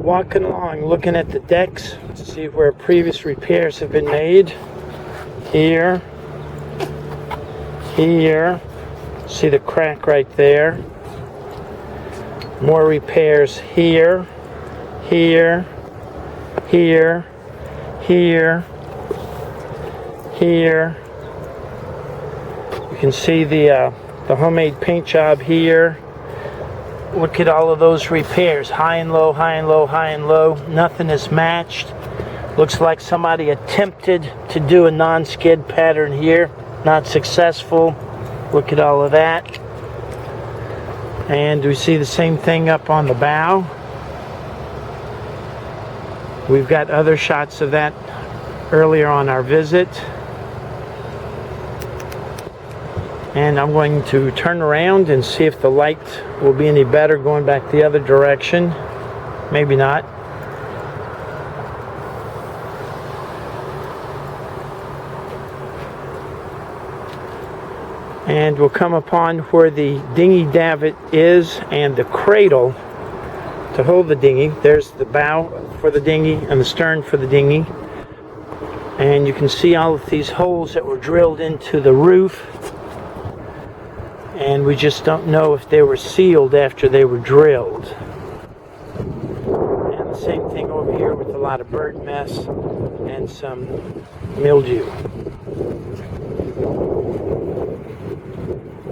walking along looking at the decks to see where previous repairs have been made. Here, see the crack right there. More repairs here, here, here, here, here. You can see the homemade paint job here. Look at all of those repairs, high and low, high and low, high and low. Nothing is matched. Looks like somebody attempted to do a non-skid pattern here. Not successful. Look at all of that. And we see the same thing up on the bow. We've got other shots of that earlier on our visit. And I'm going to turn around and see if the light will be any better going back the other direction. Maybe not. And we'll come upon where the dinghy davit is and the cradle to hold the dinghy. There's the bow for the dinghy and the stern for the dinghy. And you can see all of these holes that were drilled into the roof. And we just don't know if they were sealed after they were drilled. And the same thing over here with a lot of bird mess and some mildew.